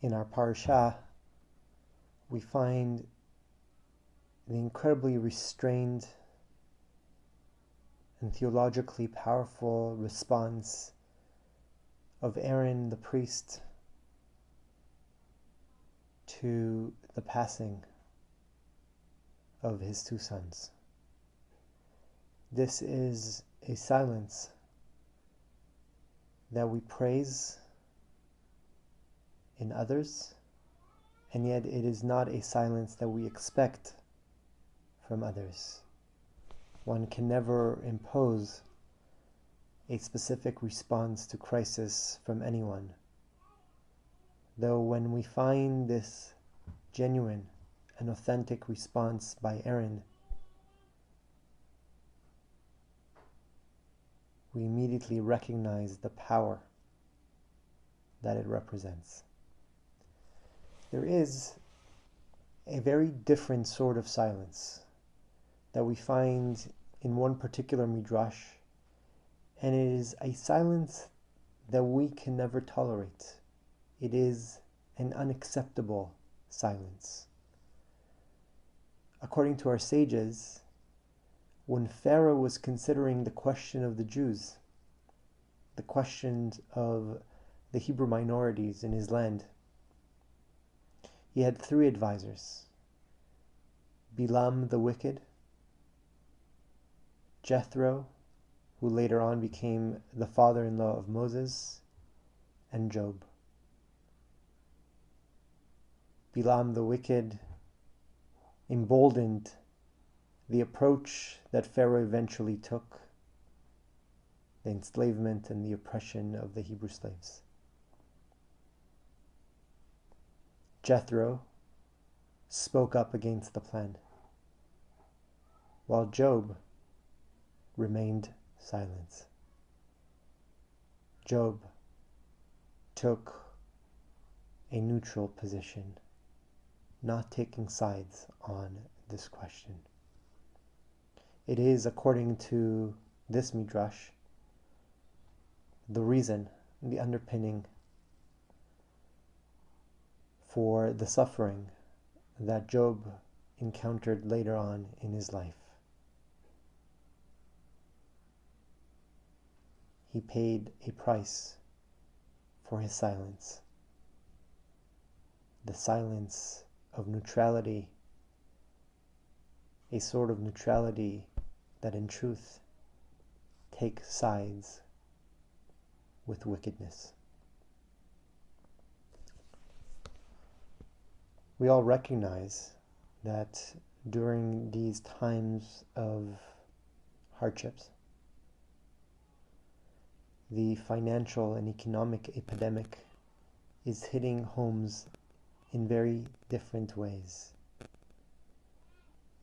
In our Parshat, we find the incredibly restrained and theologically powerful response of Aaron the priest to the passing of his two sons. This is a silence that we praise in others, and yet it is not a silence that we expect from others. One can never impose a specific response to crisis from anyone. Though when we find this genuine and authentic response by Aaron, we immediately recognize the power that it represents. There is a very different sort of silence that we find in one particular midrash, and it is a silence that we can never tolerate. It is an unacceptable silence. According to our sages, when Pharaoh was considering the question of the Jews, the question of the Hebrew minorities in his land, he had three advisors: Bilam the wicked, Jethro, who later on became the father-in-law of Moses, and Job. Bilam the wicked emboldened the approach that Pharaoh eventually took, the enslavement and the oppression of the Hebrew slaves. Jethro spoke up against the plan, while Job remained silent. Job took a neutral position, not taking sides on this question. It is, according to this midrash, the reason, the underpinning for the suffering that Job encountered later on in his life. He paid a price for his silence, the silence of neutrality, a sort of neutrality that in truth takes sides with wickedness. We all recognize that during these times of hardships, the financial and economic epidemic is hitting homes in very different ways.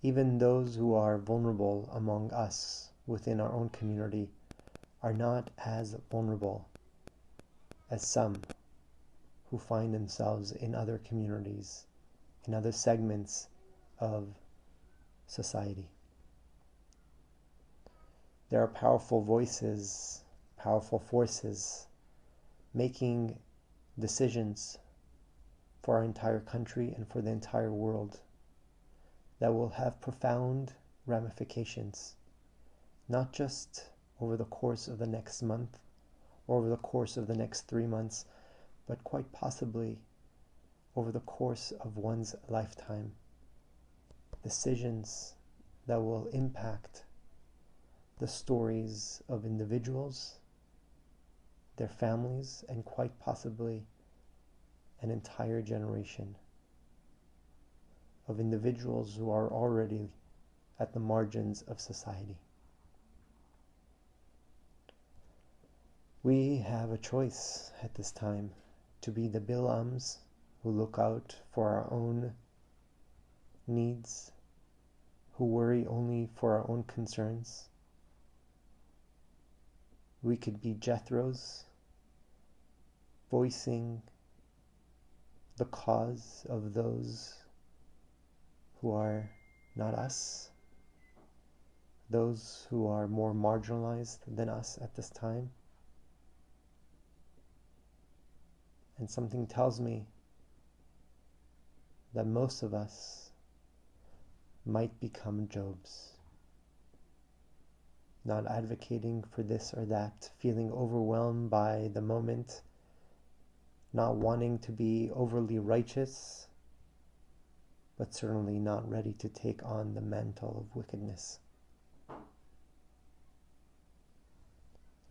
Even those who are vulnerable among us within our own community are not as vulnerable as some who find themselves in other communities, in other segments of society. There are powerful voices, powerful forces making decisions for our entire country and for the entire world that will have profound ramifications, not just over the course of the next month or over the course of the next 3 months, but quite possibly over the course of one's lifetime. Decisions that will impact the stories of individuals, their families, and quite possibly an entire generation of individuals who are already at the margins of society. We have a choice at this time to be the Bilams who look out for our own needs, who worry only for our own concerns. We could be Jethros, voicing the cause of those who are not us, those who are more marginalized than us at this time. And something tells me that most of us might become Jobs. Not advocating for this or that, feeling overwhelmed by the moment, not wanting to be overly righteous, but certainly not ready to take on the mantle of wickedness.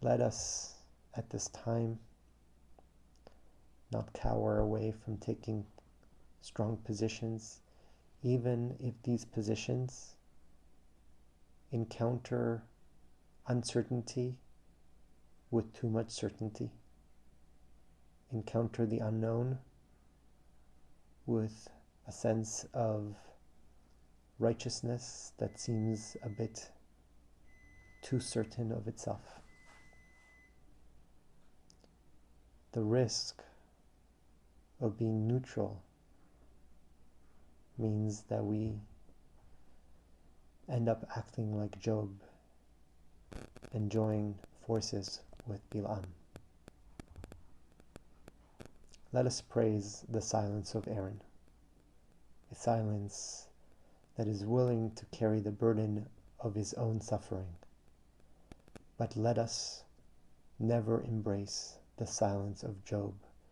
Let us, at this time, not cower away from taking strong positions, even if these positions encounter uncertainty with too much certainty, encounter the unknown with a sense of righteousness that seems a bit too certain of itself. The risk of being neutral means that we end up acting like Job and join forces with Bilam. Let us praise the silence of Aaron, a silence that is willing to carry the burden of his own suffering. But let us never embrace the silence of Job,